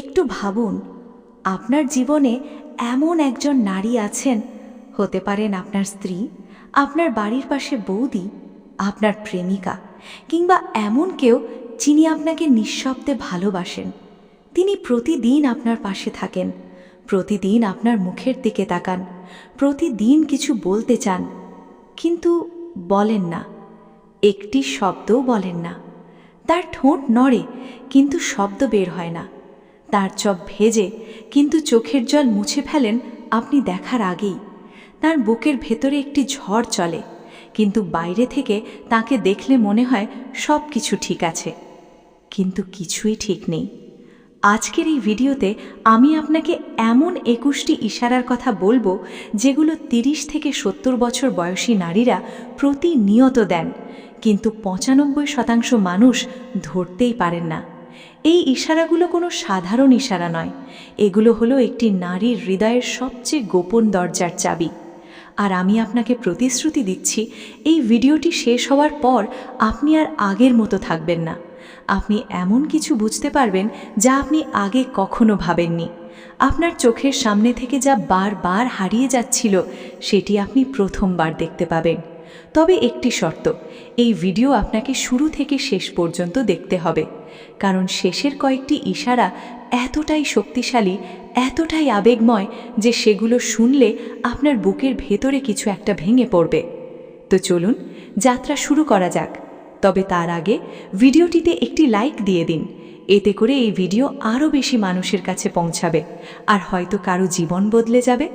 একটু ভাবুন, আপনার জীবনে এমন একজন নারী আছেন, হতে পারেন আপনার স্ত্রী, আপনার বাড়ির পাশে বৌদি, আপনার প্রেমিকা, কিংবা এমন কেউ যিনি আপনাকে নিঃশব্দে ভালোবাসেন। তিনি প্রতিদিন আপনার পাশে থাকেন, প্রতিদিন আপনার মুখের দিকে তাকান, প্রতিদিন কিছু বলতে চান, কিন্তু বলেন না, একটি শব্দও বলেন না। তার ঠোঁট নড়ে কিন্তু শব্দ বের হয় না, তার চোখ ভেজে কিন্তু চোখের জল মুছে ফেলেন আপনি দেখার আগেই। তার বুকের ভেতরে একটি ঝড় চলে, কিন্তু বাইরে থেকে তাকে দেখলে মনে হয় সব কিছু ঠিক আছে, কিন্তু কিছুই ঠিক নেই। আজকের এই ভিডিওতে আমি আপনাকে এমন 21টি ইশারার কথা বলবো যেগুলো 30 থেকে 70 বছর বয়সী নারীরা প্রতিনিয়ত দেন, কিন্তু 95% মানুষ ধরতেই পারেন না। এই ইশারাগুলো কোনো সাধারণ ইশারা নয়, এগুলো হলো একটি নারীর হৃদয়ের সবচেয়ে গোপন দরজার চাবি। আর আমি আপনাকে প্রতিশ্রুতি দিচ্ছি, এই ভিডিওটি শেষ হওয়ার পর আপনি আর আগের মতো থাকবেন না। আপনি এমন কিছু বুঝতে পারবেন যা আপনি আগে কখনো ভাবেননি। আপনার চোখের সামনে থেকে যা বারবার হারিয়ে যাচ্ছিল, সেটি আপনি প্রথমবার দেখতে পাবেন। তবে একটি শর্ত, এই ভিডিও আপনাকে শুরু থেকে শেষ পর্যন্ত দেখতে হবে, কারণ শেষের কয়েকটি ইশারা এতটাই শক্তিশালী, এতটাই আবেগময় যে সেগুলো শুনলে আপনার বুকের ভেতরে কিছু একটা ভেঙে পড়বে। তো চলুন যাত্রা শুরু করা যাক। তবে তার আগে ভিডিওটিতে একটি লাইক দিয়ে দিন, এতে করে এই ভিডিও আরও বেশি মানুষের কাছে পৌঁছাবে আর হয়তো কারো জীবন বদলে যাবে।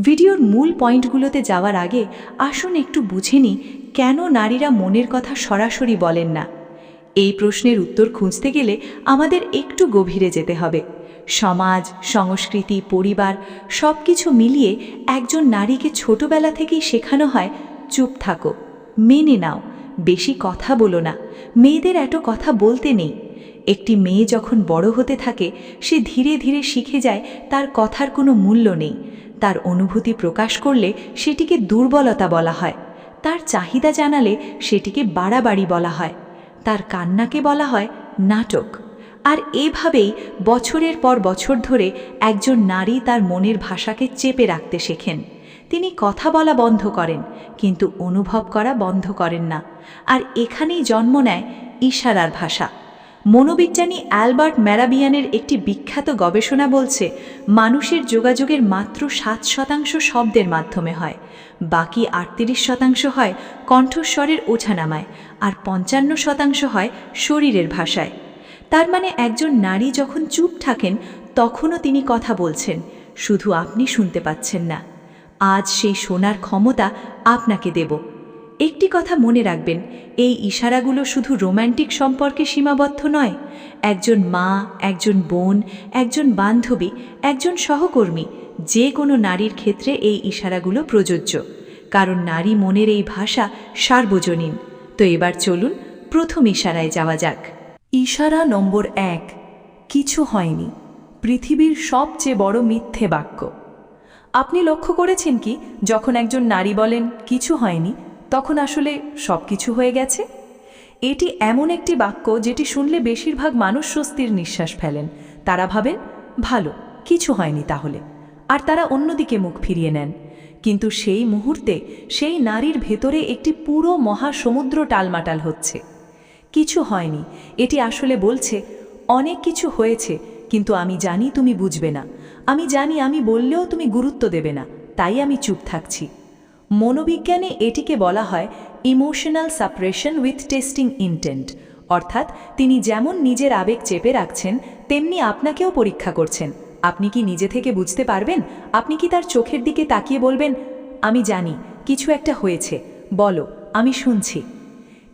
ভিডিওর মূল পয়েন্টগুলোতে যাওয়ার আগে আসুন একটু বুঝে নিই কেন নারীরা মনের কথা সরাসরি বলেন না। এই প্রশ্নের উত্তর খুঁজতে গেলে আমাদের একটু গভীরে যেতে হবে। সমাজ, সংস্কৃতি, পরিবার সব কিছু মিলিয়ে একজন নারীকে ছোটবেলা থেকেই শেখানো হয়, চুপ থাকো, মেনে নাও, বেশি কথা বলো না, মেয়েদের এত কথা বলতে নেই। একটি মেয়ে যখন বড় হতে থাকে, সে ধীরে ধীরে শিখে যায় তার কথার কোনো মূল্য নেই। তার অনুভূতি প্রকাশ করলে সেটিকে দুর্বলতা বলা হয়, তার চাহিদা জানালে সেটিকে বাড়াবাড়ি বলা হয়, তার কান্নাকে বলা হয় নাটক। আর এভাবেই বছরের পর বছর ধরে একজন নারী তার মনের ভাষাকে চেপে রাখতে শেখেন। তিনি কথা বলা বন্ধ করেন, কিন্তু অনুভব করা বন্ধ করেন না। আর এখানেই জন্ম নেয় ইশারার ভাষা। মনোবিজ্ঞানী অ্যালবার্ট ম্যারাবিয়ানের একটি বিখ্যাত গবেষণা বলছে, মানুষের যোগাযোগের মাত্র 7% শব্দের মাধ্যমে হয়, বাকি 38% হয় কণ্ঠস্বরের ওঠানামায়, আর 55% হয় শরীরের ভাষায়। তার মানে একজন নারী যখন চুপ থাকেন তখনও তিনি কথা বলছেন, শুধু আপনি শুনতে পাচ্ছেন না। আজ সেই শোনার ক্ষমতা আপনাকে দেব। একটি কথা মনে রাখবেন, এই ইশারাগুলো শুধু রোম্যান্টিক সম্পর্কে সীমাবদ্ধ নয়। একজন মা, একজন বোন, একজন বান্ধবী, একজন সহকর্মী, যে কোনো নারীর ক্ষেত্রে এই ইশারাগুলো প্রযোজ্য, কারণ নারী মনের এই ভাষা সার্বজনীন। তো এবার চলুন প্রথম ইশারায় যাওয়া যাক। ইশারা নম্বর 1, কিছু হয়নি, পৃথিবীর সবচেয়ে বড় মিথ্যে বাক্য। আপনি লক্ষ্য করেছেন কি, যখন একজন নারী বলেন কিছু হয়নি, তখন আসলে সব কিছু হয়ে গেছে? এটি এমন একটি বাক্য যেটি শুনলে বেশিরভাগ মানুষ স্বস্তির নিঃশ্বাস ফেলেন। তারা ভাবেন, ভালো, কিছু হয়নি তাহলে, আর তারা অন্যদিকে মুখ ফিরিয়ে নেন। কিন্তু সেই মুহূর্তে সেই নারীর ভেতরে একটি পুরো মহাসমুদ্র টালমাটাল হচ্ছে। কিছু হয়নি এটি আসলে বলছে, অনেক কিছু হয়েছে, কিন্তু আমি জানি তুমি বুঝবে না, আমি জানি আমি বললেও তুমি গুরুত্ব দেবে না, তাই আমি চুপ থাকছি। মনোবিজ্ঞানে এটিকে বলা হয় emotional suppression with testing intent, অর্থাৎ তিনি যেমন নিজের আবেগ চেপে রাখছেন, তেমনি আপনাকেও পরীক্ষা করছেন। আপনি কি নিজে থেকে বুঝতে পারবেন? আপনি কি তার চোখের দিকে তাকিয়ে বলবেন, আমি জানি কিছু একটা হয়েছে, বলো, আমি শুনছি।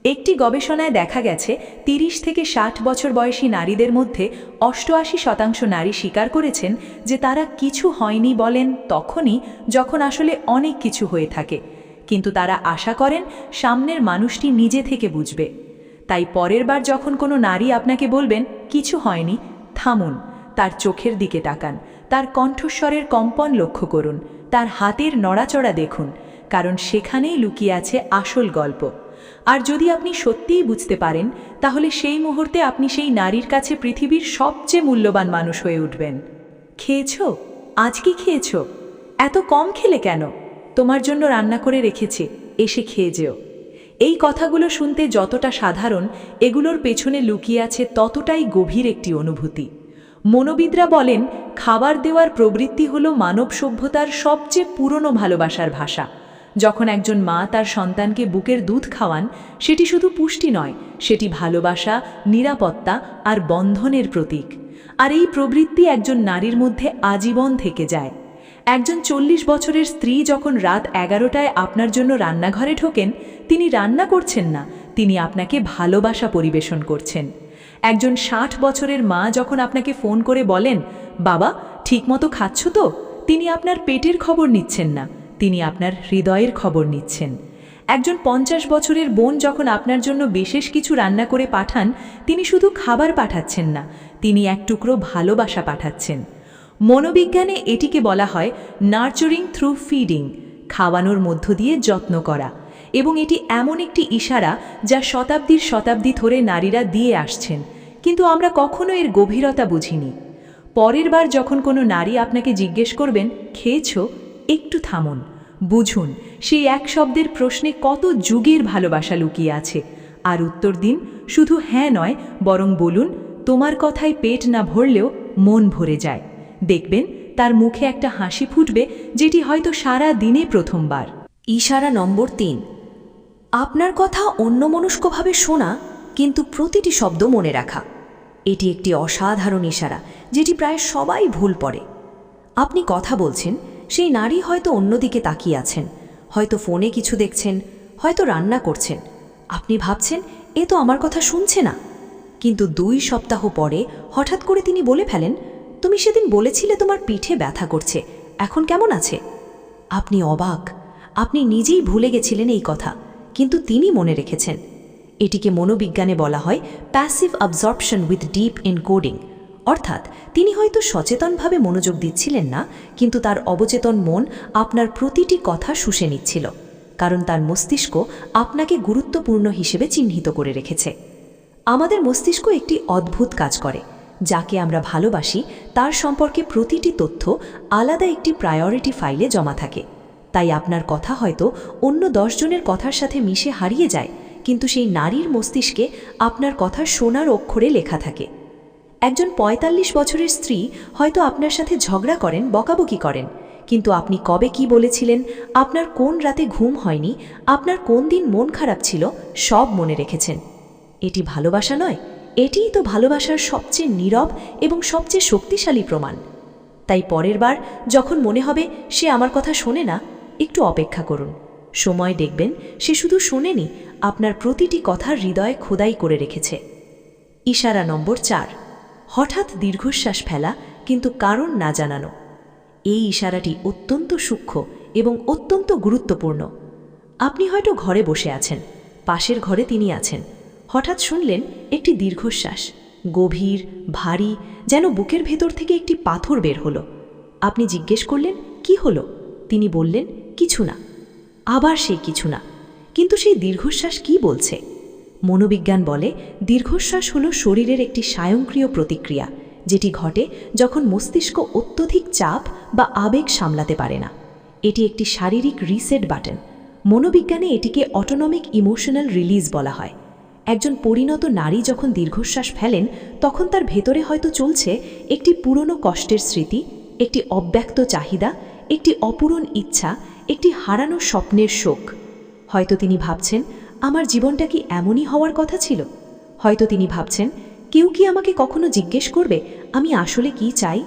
একটি গবেষণায় দেখা গেছে 30 থেকে 60 বছর বয়সী নারীদের মধ্যে 88% নারী স্বীকার করেছেন যে তারা কিছু হয়নি বলেন তখনই যখন আসলে অনেক কিছু হয়ে থাকে, কিন্তু তারা আশা করেন সামনের মানুষটি নিজে থেকে বুঝবে। তাই পরের বার যখন কোনো নারী আপনাকে বলবেন কিছু হয়নি, থামুন, তার চোখের দিকে তাকান, তার কণ্ঠস্বরের কম্পন লক্ষ্য করুন, তার হাতের নড়াচড়া দেখুন, কারণ সেখানেই লুকিয়ে আছে আসল গল্প। আর যদি আপনি সত্যিই বুঝতে পারেন, তাহলে সেই মুহূর্তে আপনি সেই নারীর কাছে পৃথিবীর সবচেয়ে মূল্যবান মানুষ হয়ে উঠবেন। খেয়েছো? আজ কি খেয়েছো? এত কম খেলে কেন? তোমার জন্য রান্না করে রেখেছি, এসে খেয়ে যেও। এই কথাগুলো শুনতে যতটা সাধারণ, এগুলোর পেছনে লুকিয়ে আছে ততটাই গভীর একটি অনুভূতি। মনোবিদরা বলেন, খাবার দেওয়ার প্রবৃত্তি হল মানব সভ্যতার সবচেয়ে পুরনো ভালোবাসার ভাষা। যখন একজন মা তার সন্তানকে বুকের দুধ খাওয়ান, সেটি শুধু পুষ্টি নয়, সেটি ভালোবাসা, নিরাপত্তা আর বন্ধনের প্রতীক। আর এই প্রবৃত্তি একজন নারীর মধ্যে আজীবন থেকে যায়। একজন 40 বছরের স্ত্রী যখন রাত 11টায় আপনার জন্য রান্নাঘরে ঢোকেন, তিনি রান্না করছেন না, তিনি আপনাকে ভালোবাসা পরিবেশন করছেন। একজন 60 বছরের মা যখন আপনাকে ফোন করে বলেন, বাবা ঠিকমতো খাচ্ছ তো, তিনি আপনার পেটের খবর নিচ্ছেন না, তিনি আপনার হৃদয়ের খবর নিচ্ছেন। একজন 50 বছরের বোন যখন আপনার জন্য বিশেষ কিছু রান্না করে পাঠান, তিনি শুধু খাবার পাঠাচ্ছেন না, তিনি এক টুকরো ভালোবাসা পাঠাচ্ছেন। মনোবিজ্ঞানে এটিকে বলা হয় নার্চারিং থ্রু ফিডিং, খাওয়ানোর মধ্য দিয়ে যত্ন করা। এবং এটি এমন একটি ইশারা যা শতাব্দীর শতাব্দী ধরে নারীরা দিয়ে আসছেন, কিন্তু আমরা কখনো এর গভীরতা বুঝিনি। পরের বার যখন কোনো নারী আপনাকে জিজ্ঞেস করবেন, খেয়েছো? একটু থামুন, বুঝুন সেই এক শব্দের প্রশ্নে কত যুগের ভালোবাসা লুকিয়ে আছে। আর উত্তর দিন, শুধু হ্যাঁ নয়, বরং বলুন, তোমার কথায় পেট না ভরলেও মন ভরে যায়। দেখবেন তার মুখে একটা হাসি ফুটবে, যেটি হয়তো সারা দিনে প্রথমবার। ইশারা নম্বর 3, আপনার কথা অন্যমনস্কভাবে শোনা, কিন্তু প্রতিটি শব্দ মনে রাখা। এটি একটি অসাধারণ ইশারা, যেটি প্রায় সবাই ভুল পড়ে। আপনি কথা বলছেন, সেই নারী হয়তো অন্যদিকে তাকিয়ে আছেন, হয়তো ফোনে কিছু দেখছেন, হয়তো রান্না করছেন। আপনি ভাবছেন, এ তো আমার কথা শুনছে না। কিন্তু 2 সপ্তাহ পরে হঠাৎ করে তিনি বলে ফেলেন, তুমি সেদিন বলেছিলে তোমার পিঠে ব্যথা করছে, এখন কেমন আছে? আপনি অবাক, আপনি নিজেই ভুলে গেছিলেন এই কথা, কিন্তু তিনি মনে রেখেছেন। এটিকে মনোবিজ্ঞানে বলা হয় প্যাসিভ অবজর্পশন উইথ ডিপ এনকোডিং। অর্থাৎ তিনি হয়তো সচেতনভাবে মনোযোগ দিচ্ছিলেন না, কিন্তু তার অবচেতন মন আপনার প্রতিটি কথা শুষে নিচ্ছিল, কারণ তার মস্তিষ্ক আপনাকে গুরুত্বপূর্ণ হিসেবে চিহ্নিত করে রেখেছে। আমাদের মস্তিষ্ক একটি অদ্ভুত কাজ করে। যাকে আমরা ভালোবাসি তার সম্পর্কে প্রতিটি তথ্য আলাদা একটি প্রায়োরিটি ফাইলে জমা থাকে। তাই আপনার কথা হয়তো অন্য 10 জনের কথার সাথে মিশে হারিয়ে যায়, কিন্তু সেই নারীর মস্তিষ্কে আপনার কথা সোনার অক্ষরে লেখা থাকে। একজন 45 বছরের স্ত্রী হয়তো আপনার সাথে ঝগড়া করেন, বকাবকি করেন, কিন্তু আপনি কবে কি বলেছিলেন, আপনার কোন রাতে ঘুম হয়নি, আপনার কোন দিন মন খারাপ ছিল, সব মনে রেখেছেন। এটি ভালোবাসা নয়, এটিই তো ভালোবাসার সবচেয়ে নীরব এবং সবচেয়ে শক্তিশালী প্রমাণ। তাই পরের বার যখন মনে হবে সে আমার কথা শোনে না, একটু অপেক্ষা করুন। সময় দেখবেন সে শুধু শোনেনি, আপনার প্রতিটি কথা হৃদয়ে খোদাই করে রেখেছে। ইশারা নম্বর 4, হঠাৎ দীর্ঘশ্বাস ফেলা, কিন্তু কারণ না জানানো। এই ইশারাটি অত্যন্ত সূক্ষ্ম এবং অত্যন্ত গুরুত্বপূর্ণ। আপনি হয়তো ঘরে বসে আছেন, পাশের ঘরে তিনি আছেন, হঠাৎ শুনলেন একটি দীর্ঘশ্বাস, গভীর, ভারী, যেন বুকের ভেতর থেকে একটি পাথর বের হলো। আপনি জিজ্ঞেস করলেন, কি হলো? তিনি বললেন, কিছু না। আবার সেই কিছু না। কিন্তু সেই দীর্ঘশ্বাস কি বলছে? মনোবিজ্ঞান বলে দীর্ঘশ্বাস হলো শরীরের একটি স্বয়ংক্রিয় প্রতিক্রিয়া, যেটি ঘটে যখন মস্তিষ্ক অত্যধিক চাপ বা আবেগ সামলাতে পারে না। এটি একটি শারীরিক রিসেট বাটন। মনোবিজ্ঞানে এটিকে অটোনমিক ইমোশনাল রিলিজ বলা হয়। একজন পরিণত নারী যখন দীর্ঘশ্বাস ফেলেন, তখন তার ভেতরে হয়তো চলছে একটি পুরনো কষ্টের স্মৃতি, একটি অব্যক্ত চাহিদা, একটি অপূরণ ইচ্ছা, একটি হারানো স্বপ্নের শোক। হয়তো তিনি ভাবছেন, আমার জীবনটা কি এমনই হওয়ার কথা ছিল? হয়তো তিনি ভাবছেন, কেউ কি আমাকে কখনো জিজ্ঞেস করবে আমি আসলে কি চাই?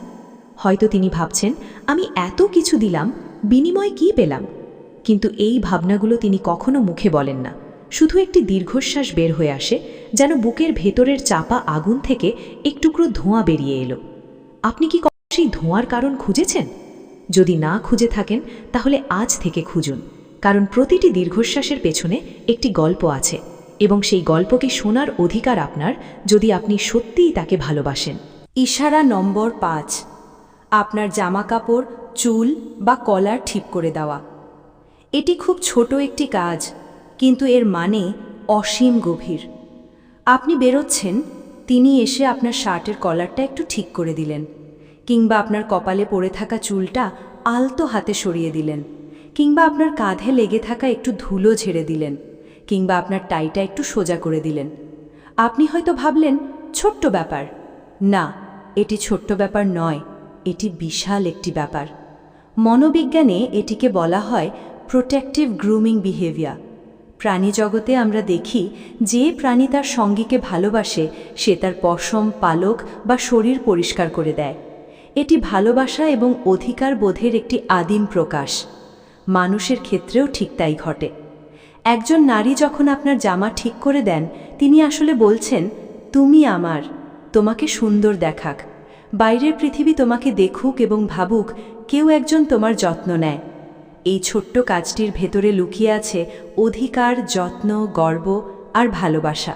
হয়তো তিনি ভাবছেন, আমি এত কিছু দিলাম, বিনিময়ে কি পেলাম? কিন্তু এই ভাবনাগুলো তিনি কখনো মুখে বলেন না। শুধু একটি দীর্ঘশ্বাস বের হয়ে আসে, যেন বুকের ভেতরের চাপা আগুন থেকে এক টুকরো ধোঁয়া বেরিয়ে এলো। আপনি কি সেই ধোঁয়ার কারণ খুঁজেছেন? যদি না খুঁজে থাকেন, তাহলে আজ থেকে খুঁজুন, কারণ প্রতিটি দীর্ঘশ্বাসের পেছনে একটি গল্প আছে, এবং সেই গল্পকে শোনার অধিকার আপনার, যদি আপনি সত্যিই তাকে ভালোবাসেন। ইশারা নম্বর 5, আপনার জামাকাপড়, চুল বা কলার ঠিক করে দেওয়া। এটি খুব ছোট একটি কাজ, কিন্তু এর মানে অসীম গভীর। আপনি বেরোচ্ছেন, তিনি এসে আপনার শার্টের কলারটা একটু ঠিক করে দিলেন, কিংবা আপনার কপালে পড়ে থাকা চুলটা আলতো হাতে সরিয়ে দিলেন, কিংবা আপনার কাঁধে লেগে থাকা একটু ধুলো ঝেড়ে দিলেন, কিংবা আপনার টাইটা একটু সোজা করে দিলেন। আপনি হয়তো ভাবলেন ছোট্ট ব্যাপার। না, এটি ছোট্ট ব্যাপার নয়, এটি বিশাল একটি ব্যাপার। মনোবিজ্ঞানে এটিকে বলা হয় প্রোটেক্টিভ গ্রুমিং বিহেভিয়ার। প্রাণী জগতে আমরা দেখি, যে প্রাণী তার সঙ্গীকে ভালোবাসে সে তার পশম, পালক বা শরীর পরিষ্কার করে দেয়। এটি ভালোবাসা এবং অধিকার বোধের একটি আদিম প্রকাশ। মানুষের ক্ষেত্রেও ঠিক তাই ঘটে। একজন নারী যখন আপনার জামা ঠিক করে দেন, তিনি আসলে বলছেন, তুমি আমার, তোমাকে সুন্দর দেখাক, বাইরের পৃথিবী তোমাকে দেখুক এবং ভাবুক কেউ একজন তোমার যত্ন নেয়। এই ছোট্ট কাজটির ভেতরে লুকিয়ে আছে অধিকার, যত্ন, গর্ব আর ভালোবাসা,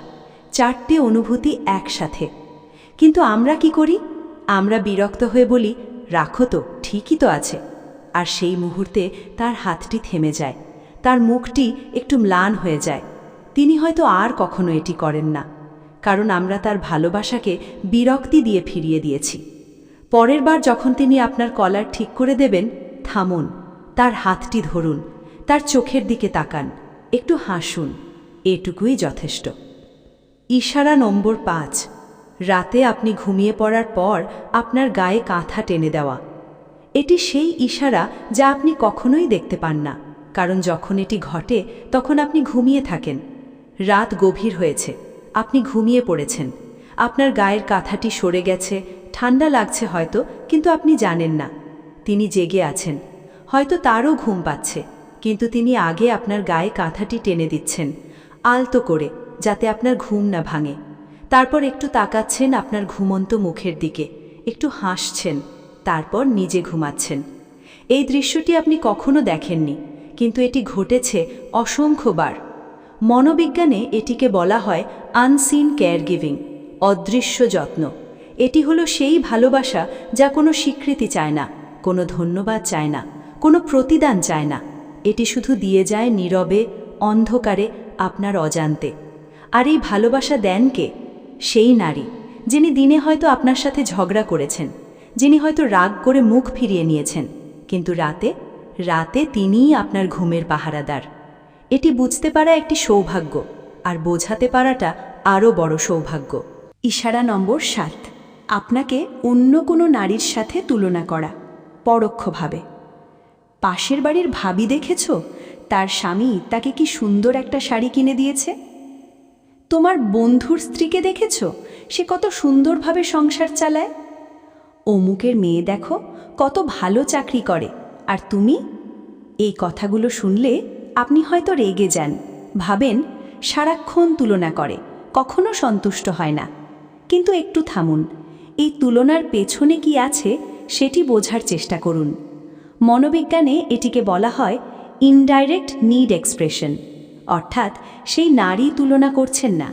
চারটে অনুভূতি একসাথে। কিন্তু আমরা কি করি? আমরা বিরক্ত হয়ে বলি, রাখো তো, ঠিকই তো আছে। আর সেই মুহূর্তে তার হাতটি থেমে যায়, তার মুখটি একটু ম্লান হয়ে যায়। তিনি হয়তো আর কখনো এটি করেন না, কারণ আমরা তার ভালোবাসাকে বিরক্তি দিয়ে ফিরিয়ে দিয়েছি। পরের বার যখন তিনি আপনার কলার ঠিক করে দেবেন, থামুন, তার হাতটি ধরুন, তার চোখের দিকে তাকান, একটু হাসুন, এটুকুই যথেষ্ট। ইশারা নম্বর 5, রাতে আপনি ঘুমিয়ে পড়ার পর আপনার গায়ে কাঁথা টেনে দেওয়া। এটি সেই ইশারা যা আপনি কখনোই দেখতে পান না, কারণ যখন এটি ঘটে তখন আপনি ঘুমিয়ে থাকেন। রাত গভীর হয়েছে, আপনি ঘুমিয়ে পড়েছেন, আপনার গায়ের কাঁথাটি সরে গেছে, ঠান্ডা লাগছে হয়তো, কিন্তু আপনি জানেন না। তিনি জেগে আছেন, হয়তো তারও ঘুম পাচ্ছে, কিন্তু তিনি আগে আপনার গায়ে কাঁথাটি টেনে দিচ্ছেন, আলতো করে, যাতে আপনার ঘুম না ভাঙে। তারপর একটু তাকাচ্ছেন আপনার ঘুমন্ত মুখের দিকে, একটু হাসছেন, তারপর নিজে ঘুমাচ্ছেন। এই দৃশ্যটি আপনি কখনো দেখেননি, কিন্তু এটি ঘটেছে অসংখ্যবার। মনোবিজ্ঞানে এটিকে বলা হয় আনসিন কেয়ার গিভিং, অদৃশ্য যত্ন। এটি হলো সেই ভালোবাসা যা কোনো স্বীকৃতি চায় না, কোনো ধন্যবাদ চায় না, কোনো প্রতিদান চায় না। এটি শুধু দিয়ে যায় নীরবে, অন্ধকারে, আপনার অজান্তে। আর এই ভালোবাসা দেন কে? সেই নারী, যিনি দিনে হয়তো আপনার সাথে ঝগড়া করেছেন, যিনি হয়তো রাগ করে মুখ ফিরিয়ে নিয়েছেন, কিন্তু রাতে তিনিই আপনার ঘুমের পাহারাদার। এটি বুঝতে পারা একটি সৌভাগ্য, আর বোঝাতে পারাটা আরও বড় সৌভাগ্য। ইশারা নম্বর 7, আপনাকে অন্য কোনো নারীর সাথে তুলনা করা, পরোক্ষভাবে। পাশের বাড়ির ভাবি দেখেছ, তার স্বামী তাকে কি সুন্দর একটা শাড়ি কিনে দিয়েছে? তোমার বন্ধুর স্ত্রীকে দেখেছ, সে কত সুন্দরভাবে সংসার চালায়? অমুকের মেয়ে দেখো, কত ভালো চাকরি করে, আর তুমি? এই কথাগুলো শুনলে আপনি হয়তো রেগে যান, ভাবেন সারাক্ষণ তুলনা করে, কখনো সন্তুষ্ট হয় না। কিন্তু একটু থামুন, এই তুলনার পেছনে কি আছে সেটি বোঝার চেষ্টা করুন। মনোবিজ্ঞানে এটিকে বলা হয় ইনডাইরেক্ট নিড এক্সপ্রেশন, অর্থাৎ সেই নারী তুলনা করছেন না,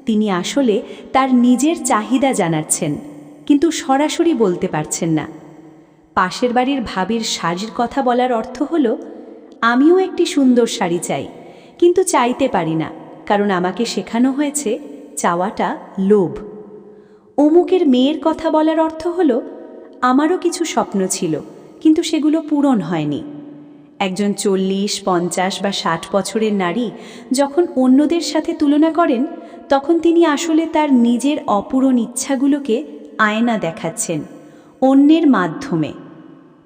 তিনি আসলে তার নিজের চাহিদা জানাচ্ছেন, কিন্তু সরাসরি বলতে পারছেন না। পাশের বাড়ির ভাবির শাড়ির কথা বলার অর্থ হলো, আমিও একটি সুন্দর শাড়ি চাই, কিন্তু চাইতে পারি না, কারণ আমাকে শেখানো হয়েছে চাওয়াটা লোভ। অমুকের মেয়ের কথা বলার অর্থ হলো, আমারও কিছু স্বপ্ন ছিল, কিন্তু সেগুলো পূরণ হয়নি। একজন 40, 50 বা 60 বছরের নারী যখন অন্যদের সাথে তুলনা করেন, তখন তিনি আসলে তার নিজের অপূরণ ইচ্ছাগুলোকে আয়না দেখাচ্ছেন অন্যের মাধ্যমে।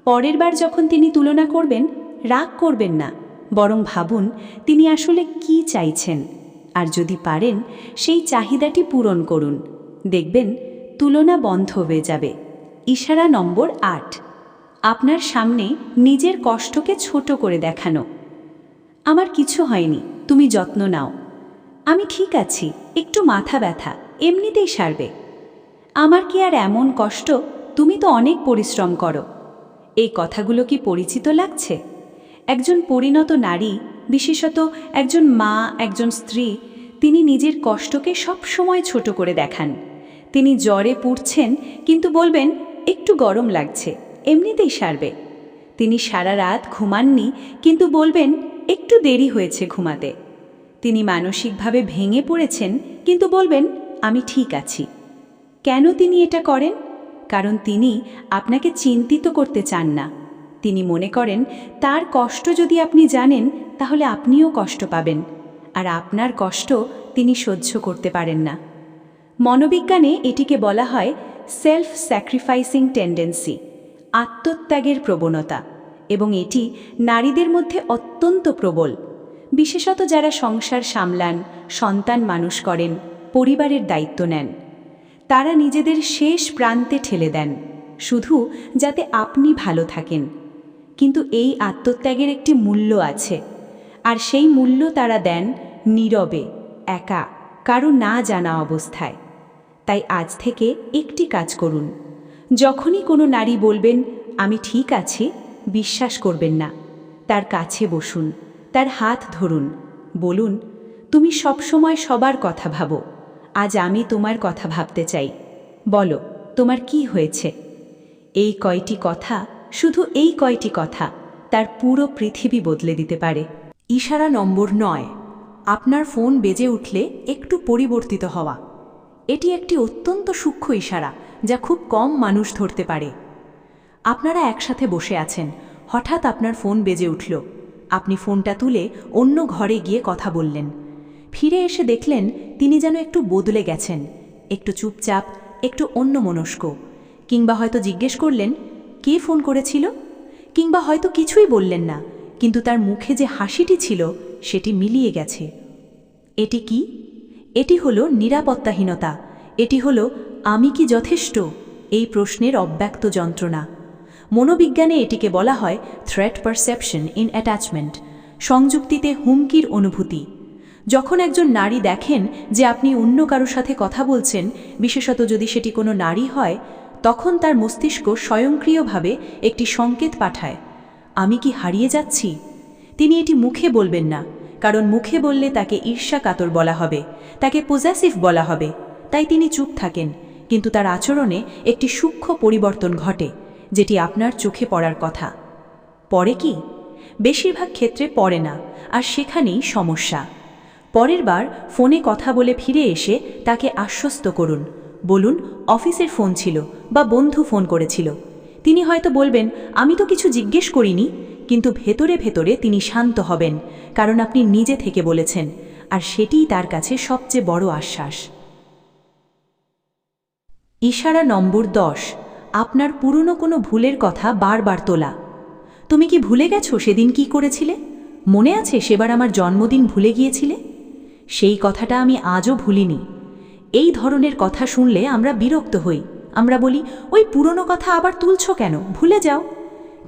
পরের বার যখন তিনি তুলনা করবেন, রাগ করবেন না, বরং ভাবুন তিনি আসলে কি চাইছেন, আর যদি পারেন সেই চাহিদাটি পূরণ করুন। দেখবেন তুলনা বন্ধ হয়ে যাবে। ইশারা নম্বর 8, আপনার সামনে নিজের কষ্টকে ছোট করে দেখানো। আমার কিছু হয়নি, তুমি যত্ন নাও। আমি ঠিক আছি, একটু মাথা ব্যথা, এমনিতেই সারবে। আমার কি আর এমন কষ্ট, তুমি তো অনেক পরিশ্রম করো। এই কথাগুলো কি পরিচিত লাগছে? একজন পরিণত নারী, বিশেষত একজন মা, একজন স্ত্রী, তিনি নিজের কষ্টকে সব সময় ছোট করে দেখান। তিনি জ্বরে পুড়ছেন, কিন্তু বলবেন একটু গরম লাগছে, এমনিতেই সারবে। তিনি সারা রাত ঘুমাননি, কিন্তু বলবেন একটু দেরি হয়েছে ঘুমাতে। তিনি মানসিকভাবে ভেঙে পড়েছেন, কিন্তু বলবেন আমি ঠিক আছি। কেন তিনি এটা করেন? কারণ তিনি আপনাকে চিন্তিত করতে চান না। তিনি মনে করেন তার কষ্ট যদি আপনি জানেন তাহলে আপনিও কষ্ট পাবেন, আর আপনার কষ্ট তিনি সহ্য করতে পারেন না। মনোবিজ্ঞানে এটিকে বলা হয় সেলফ স্যাক্রিফাইসিং টেন্ডেন্সি, আত্মত্যাগের প্রবণতা, এবং এটি নারীদের মধ্যে অত্যন্ত প্রবল, বিশেষত যারা সংসার সামলান, সন্তান মানুষ করেন, পরিবারের দায়িত্ব নেন। তারা নিজেদের শেষ প্রান্তে ঠেলে দেন শুধু যাতে আপনি ভালো থাকেন। কিন্তু এই আত্মত্যাগের একটি মূল্য আছে, আর সেই মূল্য তারা দেন নীরবে, একা, কারো না জানা অবস্থায়। তাই আজ থেকে একটি কাজ করুন। যখনই কোনো নারী বলবেন আমি ঠিক আছি, বিশ্বাস করবেন না। তার কাছে বসুন, তার হাত ধরুন, বলুন তুমি সবসময় সবার কথা ভাবো, আজ আমি তোমার কথা ভাবতে চাই, বলো তোমার কি হয়েছে। এই কয়টি কথা, শুধু এই কয়টি কথা তার পুরো পৃথিবী বদলে দিতে পারে। ইশারা নম্বর 9, আপনার ফোন বেজে উঠলে একটু পরিবর্তিত হওয়া। এটি একটি অত্যন্ত সূক্ষ্ম ইশারা যা খুব কম মানুষ ধরতে পারে। আপনারা একসাথে বসে আছেন, হঠাৎ আপনার ফোন বেজে উঠল। আপনি ফোনটা তুলে অন্য ঘরে গিয়ে কথা বললেন। ফিরে এসে দেখলেন তিনি যেন একটু বদলে গেছেন, একটু চুপচাপ, একটু অন্যমনস্ক। কিংবা হয়তো জিজ্ঞেস করলেন কে ফোন করেছিল, কিংবা হয়তো কিছুই বললেন না, কিন্তু তার মুখে যে হাসিটি ছিল সেটি মিলিয়ে গেছে। এটি কি? এটি হলো নিরাপত্তাহীনতা। এটি হলো আমি কি যথেষ্ট, এই প্রশ্নের অব্যক্ত যন্ত্রণা। মনোবিজ্ঞানে এটিকে বলা হয় থ্রেট পারসেপশন ইন অ্যাটাচমেন্ট, সংযুক্তিতে হুমকির অনুভূতি। যখন একজন নারী দেখেন যে আপনি অন্য কারোর সাথে কথা বলছেন, বিশেষত যদি সেটি কোনো নারী হয়, তখন তার মস্তিষ্ক স্বয়ংক্রিয়ভাবে একটি সংকেত পাঠায়, আমি কি হারিয়ে যাচ্ছি? তিনি এটি মুখে বলবেন না, কারণ মুখে বললে তাকে ঈর্ষাকাতর বলা হবে, তাকে পজেসিভ বলা হবে। তাই তিনি চুপ থাকেন, কিন্তু তার আচরণে একটি সূক্ষ্ম পরিবর্তন ঘটে, যেটি আপনার চোখে পড়ার কথা। পরে কি? বেশিরভাগ ক্ষেত্রে পড়ে না, আর সেখানেই সমস্যা। পরের বার ফোনে কথা বলে ফিরে এসে তাকে আশ্বস্ত করুন। বলুন অফিসের ফোন ছিল বা বন্ধু ফোন করেছিল। তিনি হয়তো বলবেন আমি তো কিছু জিজ্ঞেস করিনি, কিন্তু ভেতরে ভেতরে তিনি শান্ত হবেন, কারণ আপনি নিজে থেকে বলেছেন, আর সেটিই তার কাছে সবচেয়ে বড় আশ্বাস। ইশারা নম্বর 10, আপনার পুরনো কোনো ভুলের কথা বারবার তোলা। তুমি কি ভুলে গেছো সেদিন কি করেছিলে? মনে আছে সেবার আমার জন্মদিন ভুলে গিয়েছিলে? সেই কথাটা আমি আজও ভুলিনি। এই ধরনের কথা শুনলে আমরা বিরক্ত হই। আমরা বলি ওই পুরনো কথা আবার তুলছো কেন, ভুলে যাও।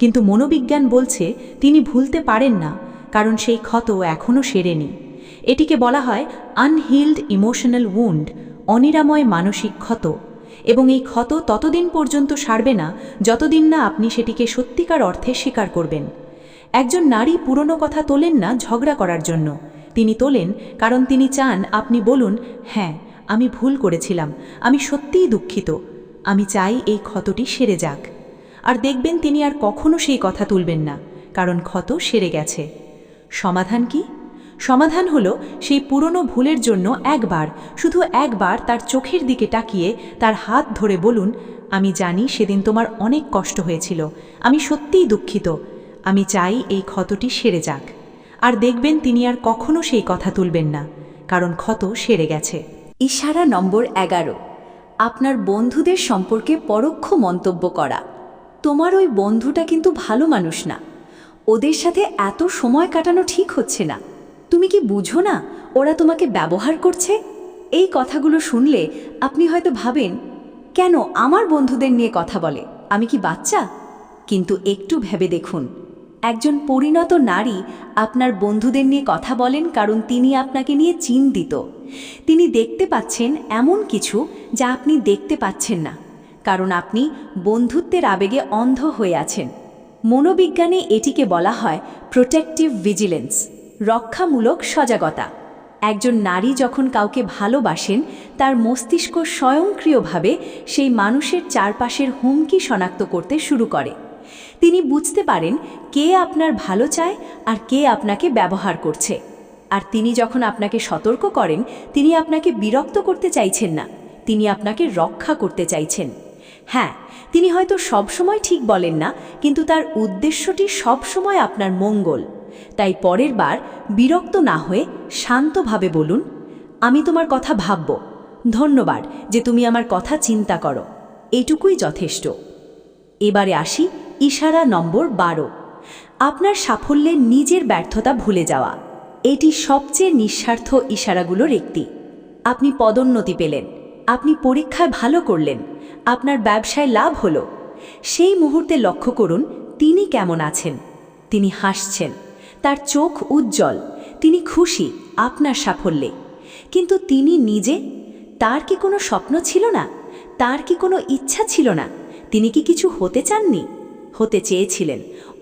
কিন্তু মনোবিজ্ঞান বলছে তিনি ভুলতে পারেন না, কারণ সেই ক্ষত এখনও সেরেনি। এটিকে বলা হয় আনহিল্ড ইমোশনাল উন্ড, অনিরাময় মানসিক ক্ষত। এবং এই ক্ষত ততদিন পর্যন্ত সারবে না যতদিন না আপনি সেটিকে সত্যিকার অর্থে স্বীকার করবেন। একজন নারী পুরনো কথা তোলেন না ঝগড়া করার জন্য, তিনি তোলেন কারণ তিনি চান আপনি বলুন হ্যাঁ আমি ভুল করেছিলাম, আমি সত্যিই দুঃখিত, আমি চাই এই ক্ষতটি সেরে যাক। আর দেখবেন তিনি আর কখনো সেই কথা তুলবেন না, কারণ ক্ষত সেরে গেছে। সমাধান কি? সমাধান হলো সেই পুরনো ভুলের জন্য একবার, শুধু একবার তার চোখের দিকে তাকিয়ে তার হাত ধরে বলুন আমি জানি সেদিন তোমার অনেক কষ্ট হয়েছিল, আমি সত্যিই দুঃখিত, আমি চাই এই ক্ষতটি সেরে যাক। আর দেখবেন তিনি আর কখনো সেই কথা তুলবেন না, কারণ ক্ষত সেরে গেছে। ইশারা নম্বর 11, আপনার বন্ধুদের সম্পর্কে পরোক্ষ মন্তব্য করা। তোমার ওই বন্ধুটা কিন্তু ভালো মানুষ না, ওদের সাথে এত সময় কাটানো ঠিক হচ্ছে না, তুমি কি বুঝো না ওরা তোমাকে ব্যবহার করছে? এই কথাগুলো শুনলে আপনি হয়তো ভাবেন কেন আমার বন্ধুদের নিয়ে কথা বলে, আমি কি বাচ্চা? কিন্তু একটু ভেবে দেখুন, একজন পরিণত নারী আপনার বন্ধুদের নিয়ে কথা বলেন কারণ তিনি আপনাকে নিয়ে চিন্তিত। তিনি দেখতে পাচ্ছেন এমন কিছু যা আপনি দেখতে পাচ্ছেন না, কারণ আপনি বন্ধুত্বের আবেগে অন্ধ হয়ে আছেন। মনোবিজ্ঞানে এটিকে বলা হয় প্রোটেক্টিভ ভিজিলেন্স, রক্ষামূলক সজাগতা। একজন নারী যখন কাউকে ভালোবাসেন, তার মস্তিষ্ক স্বয়ংক্রিয়ভাবে সেই মানুষের চারপাশের হুমকি শনাক্ত করতে শুরু করে। তিনি বুঝতে পারেন কে আপনার ভালো চায় আর কে আপনাকে ব্যবহার করছে। আর তিনি যখন আপনাকে সতর্ক করেন, তিনি আপনাকে বিরক্ত করতে চাইছেন না, তিনি আপনাকে রক্ষা করতে চাইছেন। হ্যাঁ, তিনি হয়তো সবসময় ঠিক বলেন না, কিন্তু তার উদ্দেশ্যটি সবসময় আপনার মঙ্গল। তাই পরের বার বিরক্ত না হয়ে শান্তভাবে বলুন, আমি তোমার কথা ভাবব, ধন্যবাদ যে তুমি আমার কথা চিন্তা করো, এইটুকুই যথেষ্ট। এবারে আসি ইশারা নম্বর 12, আপনার সাফল্যে নিজের ব্যর্থতা ভুলে যাওয়া। এটি সবচেয়ে নিঃস্বার্থ ইশারাগুলোর একটি। আপনি পদোন্নতি পেলেন, আপনি পরীক্ষায় ভালো করলেন, আপনার ব্যবসায় লাভ হলো, সেই মুহূর্তে লক্ষ্য করুন তিনি কেমন আছেন। তিনি হাসছেন, তার চোখ উজ্জ্বল, তিনি খুশি আপনার সাফল্যে। কিন্তু তিনি নিজে, তার কি কোনো স্বপ্ন ছিল না? তার কি কোনো ইচ্ছা ছিল না? তিনি কি কিছু হতে চাননি? হতে চেয়েছিলেন,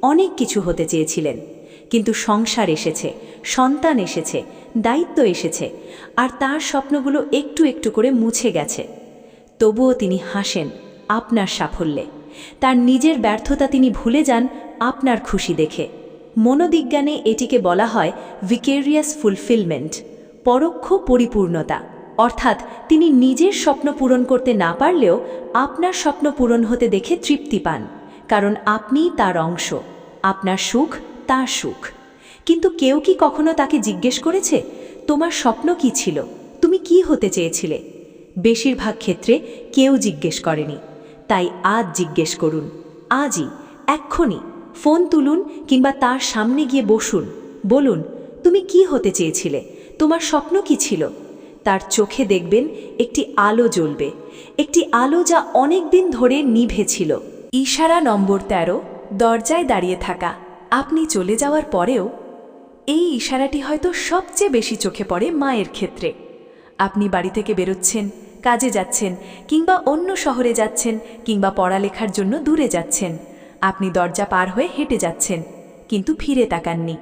অনেক কিছু হতে চেয়েছিলেন, কিন্তু সংসার এসেছে, সন্তান এসেছে, দায়িত্ব এসেছে, আর তার স্বপ্নগুলো একটু একটু করে মুছে গেছে। তবুও তিনি হাসেন আপনার সাফল্যে। তার নিজের ব্যর্থতা তিনি ভুলে যান আপনার খুশি দেখে। মনোবিজ্ঞানে এটিকে বলা হয় ভিকেরিয়াস ফুলফিলমেন্ট, পরোক্ষ পরিপূর্ণতা। অর্থাৎ তিনি নিজের স্বপ্ন পূরণ করতে না পারলেও আপনার স্বপ্ন পূরণ হতে দেখে তৃপ্তি পান, কারণ আপনিই তার অংশ, আপনার সুখ তার সুখ। কিন্তু কেউ কি কখনো তাকে জিজ্ঞেস করেছে, তোমার স্বপ্ন কি ছিল, তুমি কি হতে চেয়েছিলে? বেশিরভাগ ক্ষেত্রে কেউ জিজ্ঞেস করেনি। তাই আজ জিজ্ঞেস করুন, আজই, এক্ষুনি ফোন তুলুন কিংবা তার সামনে গিয়ে বসুন, বলুন, তুমি কি হতে চেয়েছিলে, তোমার স্বপ্ন কি ছিল? তার চোখে দেখবেন একটি আলো জ্বলবে, একটি আলো যা অনেক দিন ধরে নিভে ছিল। ইশারা নম্বর 13, দরজায় দাঁড়িয়ে থাকা। আপনি চলে যাওয়ার পরেও এই ইশারাটি হয়তো সবচেয়ে বেশি চোখে পড়ে মায়ের ক্ষেত্রে। আপনি বাড়ি থেকে বেরোচ্ছেন, কাজে যাচ্ছেন, কিংবা অন্য শহরে যাচ্ছেন, কিংবা পড়ালেখার জন্য দূরে যাচ্ছেন। আপনি দরজা পার হয়ে হেঁটে যাচ্ছেন, কিন্তু ফিরে তাকাননি।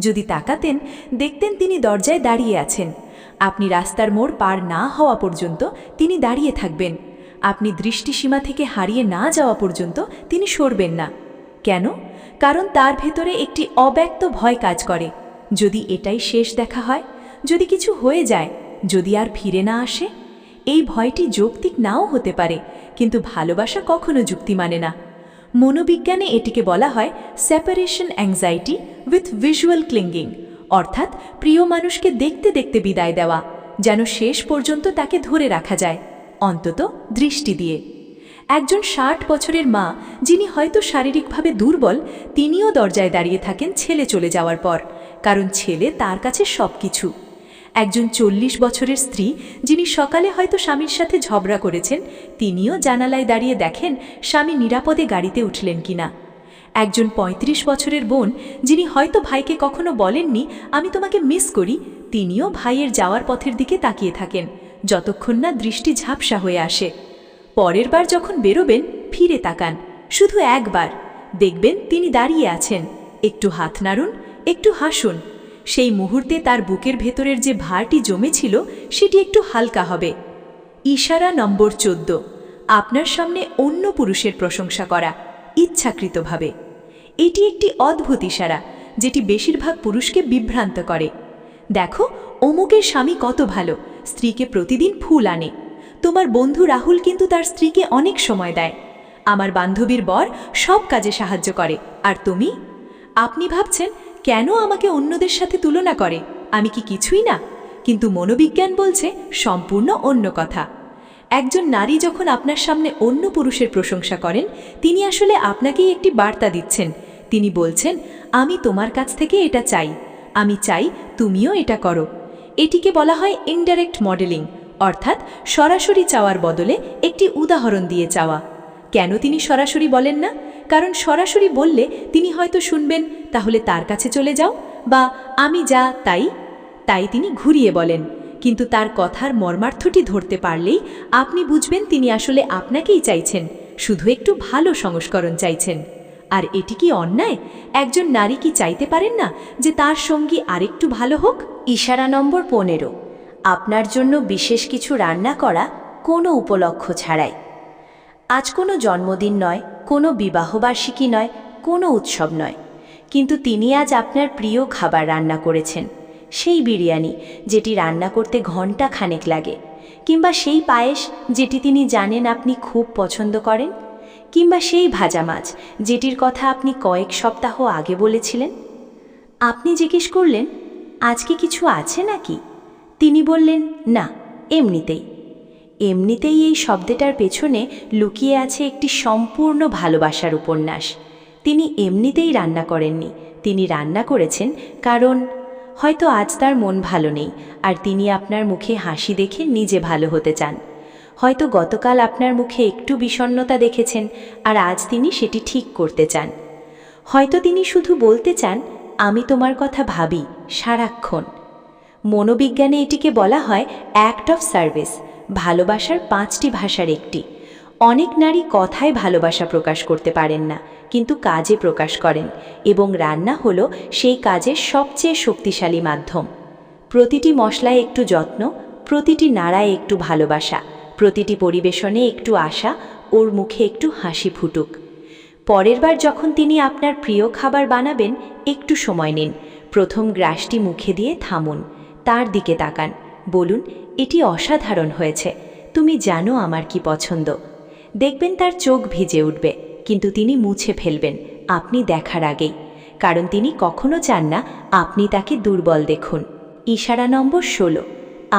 যদি তাকাতেন, দেখতেন তিনি দরজায় দাঁড়িয়ে আছেন। আপনি রাস্তার মোড় পার না হওয়া পর্যন্ত তিনি দাঁড়িয়ে থাকবেন। আপনি দৃষ্টিসীমা থেকে হারিয়ে না যাওয়া পর্যন্ত তিনি সরবেন না। কেন? কারণ তার ভেতরে একটি অব্যক্ত ভয় কাজ করে। যদি এটাই শেষ দেখা হয়, যদি কিছু হয়ে যায়, যদি আর ফিরে না আসে। এই ভয়টি যৌক্তিক নাও হতে পারে, কিন্তু ভালোবাসা কখনো যুক্তি মানে না। মনোবিজ্ঞানে এটিকে বলা হয় সেপারেশন অ্যাংজাইটি উইথ ভিজুয়াল ক্লিঙ্গিং, অর্থাৎ প্রিয় মানুষকে দেখতে দেখতে বিদায় দেওয়া, যেন শেষ পর্যন্ত তাকে ধরে রাখা যায়, অন্তত দৃষ্টি দিয়ে। একজন 60 বছরের মা, যিনি হয়তো শারীরিকভাবে দুর্বল, তিনিও দরজায় দাঁড়িয়ে থাকেন ছেলে চলে যাওয়ার পর, কারণ ছেলে তার কাছে সবকিছু। একজন 40 বছরের স্ত্রী, যিনি সকালে হয়তো স্বামীর সাথে ঝগড়া করেছেন, তিনিও জানালায় দাঁড়িয়ে দেখেন স্বামী নিরাপদে গাড়িতে উঠলেন কিনা। একজন 35 বছরের বোন, যিনি হয়তো ভাইকে কখনো বলেননি আমি তোমাকে মিস করি, তিনিও ভাইয়ের যাওয়ার পথের দিকে তাকিয়ে থাকেন, যতক্ষণ না দৃষ্টি ঝাপসা হয়ে আসে। পরের বার যখন বেরোবেন, ফিরে তাকান, শুধু একবার, দেখবেন তিনি দাঁড়িয়ে আছেন। একটু হাত নাড়ুন, একটু হাসুন। সেই মুহূর্তে তার বুকের ভেতরের যে ভারটি জমেছিল, সেটি একটু হালকা হবে। ইশারা নম্বর 14, আপনার সামনে অন্য পুরুষের প্রশংসা করা, ইচ্ছাকৃতভাবে। এটি একটি অদ্ভুত ইশারা, যেটি বেশিরভাগ পুরুষকে বিভ্রান্ত করে। দেখো, অমুকের স্বামী কত ভালো, স্ত্রীকে প্রতিদিন ফুল আনে। তোমার বন্ধু রাহুল কিন্তু তার স্ত্রীকে অনেক সময় দেয়। আমার বান্ধবীর বর সব কাজে সাহায্য করে, আর তুমি? আপনি ভাবছেন, কেন আমাকে অন্যদের সাথে তুলনা করে, আমি কি কিছুই না? কিন্তু মনোবিজ্ঞান বলছে সম্পূর্ণ অন্য কথা। একজন নারী যখন আপনার সামনে অন্য পুরুষের প্রশংসা করেন, তিনি আসলে আপনাকেই একটি বার্তা দিচ্ছেন। তিনি বলছেন, আমি তোমার কাছ থেকে এটা চাই, আমি চাই তুমিও এটা করো। এটিকে বলা হয় ইনডাইরেক্ট মডেলিং, অর্থাৎ সরাসরি চাওয়ার বদলে একটি উদাহরণ দিয়ে চাওয়া। কেন তিনি সরাসরি বলেন না? কারণ সরাসরি বললে তিনি হয়তো শুনবেন, তাহলে তার কাছে চলে যাও, বা আমি যা তাই তিনি ঘুরিয়ে বলেন। কিন্তু তার কথার মর্মার্থটি ধরতে পারলেই আপনি বুঝবেন তিনি আসলে আপনাকেই চাইছেন, শুধু একটু ভালো সংস্করণ চাইছেন। আর এটি কি অন্যায়? একজন নারী কি চাইতে পারেন না যে তার সঙ্গী আরেকটু ভালো হোক? ইশারা নম্বর 15, আপনার জন্য বিশেষ কিছু রান্না করা, কোনো উপলক্ষ ছাড়াই। আজ কোনো জন্মদিন নয়, কোনো বিবাহবার্ষিকী নয়, কোনো উৎসব নয়, কিন্তু তিনি আজ আপনার প্রিয় খাবার রান্না করেছেন। সেই বিরিয়ানি যেটি রান্না করতে ঘন্টা খানেক লাগে, কিংবা সেই পায়েস যেটি তিনি জানেন আপনি খুব পছন্দ করেন, কিংবা সেই ভাজা মাছ যেটির কথা আপনি কয়েক সপ্তাহ আগে বলেছিলেন। আপনি জিজ্ঞেস করলেন, আজকে কিছু আছে নাকি? তিনি বললেন, না, এমনিতেই। এমনিতেই এই শব্দটার পেছনে লুকিয়ে আছে একটি সম্পূর্ণ ভালোবাসার উপন্যাস। তিনি এমনিতেই রান্না করেননি, তিনি রান্না করেছেন কারণ হয়তো আজ তার মন ভালো নেই আর তিনি আপনার মুখে হাসি দেখে নিজে ভালো হতে চান। হয়তো গতকাল আপনার মুখে একটু বিষণ্ণতা দেখেছেন আর আজ তিনি সেটি ঠিক করতে চান। হয়তো তিনি শুধু বলতে চান, আমি তোমার কথা ভাবি সারাক্ষণ। মনোবিজ্ঞানে এটিকে বলা হয় অ্যাক্ট অফ সার্ভিস, ভালোবাসার 5টি ভাষার একটি। অনেক নারী কথায় ভালোবাসা প্রকাশ করতে পারেন না, কিন্তু কাজে প্রকাশ করেন, এবং রান্না হলো সেই কাজের সবচেয়ে শক্তিশালী মাধ্যম। প্রতিটি মশলায় একটু যত্ন, প্রতিটি নাড়ায় একটু ভালোবাসা, প্রতিটি পরিবেশনে একটু আশা, ওর মুখে একটু হাসি ফুটুক। পরের বার যখন তিনি আপনার প্রিয় খাবার বানাবেন, একটু সময় নিন, প্রথম গ্রাসটি মুখে দিয়ে থামুন, তার দিকে তাকান, বলুন, এটি অসাধারণ হয়েছে, তুমি জানো আমার কি পছন্দ। দেখবেন তার চোখ ভিজে উঠবে, কিন্তু তিনি মুছে ফেলবেন আপনি দেখার আগেই, কারণ তিনি কখনো চান না আপনি তাকে দুর্বল দেখুন। ইশারা নম্বর 16,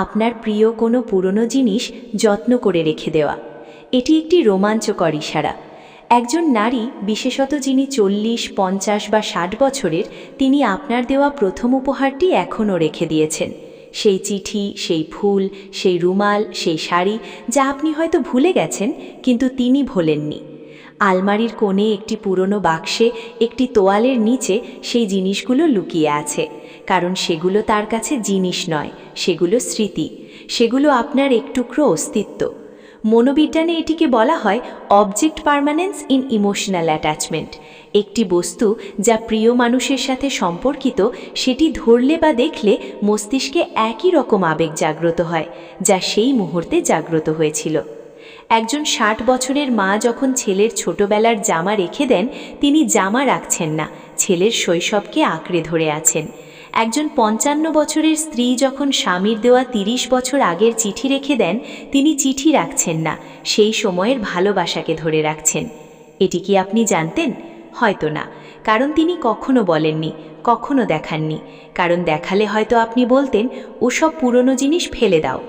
আপনার প্রিয় কোনো পুরনো জিনিস যত্ন করে রেখে দেওয়া। এটি একটি রোমাঞ্চকর ইশারা। একজন নারী, বিশেষত যিনি 40, 50 বা 60 বছরের, তিনি আপনার দেওয়া প্রথম উপহারটি এখনও রেখে দিয়েছেন। সেই চিঠি, সেই ফুল, সেই রুমাল, সেই শাড়ি যা আপনি হয়তো ভুলে গেছেন, কিন্তু তিনি ভোলেননি। আলমারির কোণে একটি পুরনো বাক্সে একটি তোয়ালের নিচে সেই জিনিসগুলো লুকিয়ে আছে, কারণ সেগুলো তার কাছে জিনিস নয়, সেগুলো স্মৃতি, সেগুলো আপনার এক টুকরো অস্তিত্ব। মনোবিজ্ঞানে এটিকে বলা হয় অবজেক্ট পার্মানেন্স ইন ইমোশনাল অ্যাটাচমেন্ট। একটি বস্তু যা প্রিয় মানুষের সাথে সম্পর্কিত, সেটি ধরলে বা দেখলে মস্তিষ্কে একই রকম আবেগ জাগ্রত হয় যা সেই মুহূর্তে জাগ্রত হয়েছিল। একজন 60 বছরের মা যখন ছেলের ছোটবেলার জামা রেখে দেন, তিনি জামা রাখছেন না, ছেলের শৈশবকে আঁকড়ে ধরে আছেন। একজন 55 বছরের স্ত্রী যখন স্বামীর দেওয়া 30 বছর আগের চিঠি রেখে দেন, তিনি চিঠি রাখছেন না, সেই সময়ের ভালোবাসাকে ধরে রাখছেন। এটি কি আপনি জানতেন? হয়তো না, কারণ তিনি কখনো বলেননি, কখনো দেখাননি। কারণ দেখালে হয়তো আপনি বলতেন, ওসব পুরনো জিনিস ফেলে দাও।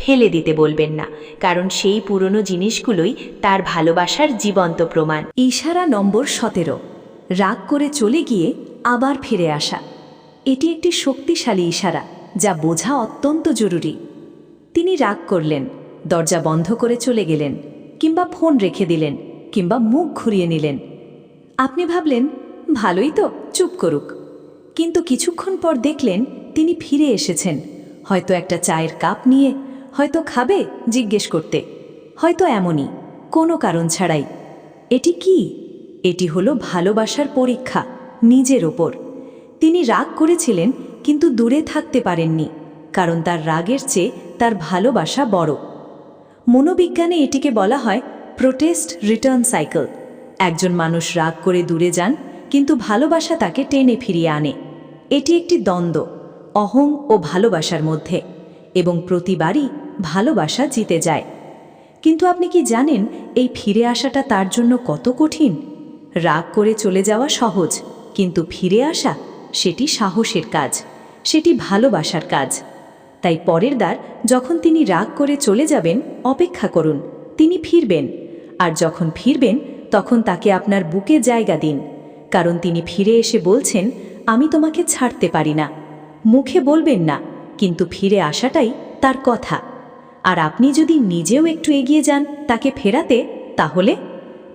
ফেলে দিতে বলবেন না, কারণ সেই পুরনো জিনিসগুলোই তার ভালোবাসার জীবন্ত প্রমাণ। ইশারা নম্বর 17, রাগ করে চলে গিয়ে আবার ফিরে আসা। এটি একটি শক্তিশালী ইশারা যা বোঝা অত্যন্ত জরুরি। তিনি রাগ করলেন, দরজা বন্ধ করে চলে গেলেন, কিংবা ফোন রেখে দিলেন, কিংবা মুখ ঘুরিয়ে নিলেন। আপনি ভাবলেন, ভালোই তো, চুপ করুক। কিন্তু কিছুক্ষণ পর দেখলেন তিনি ফিরে এসেছেন, হয়তো একটা চায়ের কাপ নিয়ে, হয়তো খাবে জিজ্ঞেস করতে, হয়তো এমনই কোনো কারণ ছাড়াই। এটি কি? এটি হলো ভালোবাসার পরীক্ষা নিজের ওপর। তিনি রাগ করেছিলেন, কিন্তু দূরে থাকতে পারেননি, কারণ তার রাগের চেয়ে তার ভালোবাসা বড়। মনোবিজ্ঞানে এটিকে বলা হয় প্রোটেস্ট রিটার্ন সাইকেল। একজন মানুষ রাগ করে দূরে যান, কিন্তু ভালোবাসা তাকে টেনে ফিরিয়ে আনে। এটি একটি দ্বন্দ্ব, অহং ও ভালোবাসার মধ্যে, এবং প্রতিবারই ভালোবাসা জিতে যায়। কিন্তু আপনি কি জানেন এই ফিরে আসাটা তার জন্য কত কঠিন? রাগ করে চলে যাওয়া সহজ, কিন্তু ফিরে আসা, সেটি সাহসের কাজ, সেটি ভালোবাসার কাজ। তাই পরের বার যখন তিনি রাগ করে চলে যাবেন, অপেক্ষা করুন, তিনি ফিরবেন। আর যখন ফিরবেন, তখন তাকে আপনার বুকে জায়গা দিন, কারণ তিনি ফিরে এসে বলছেন, আমি তোমাকে ছাড়তে পারি না। মুখে বলবেন না, কিন্তু ফিরে আসাটাই তার কথা। আর আপনি যদি নিজেও একটু এগিয়ে যান তাকে ফেরাতে,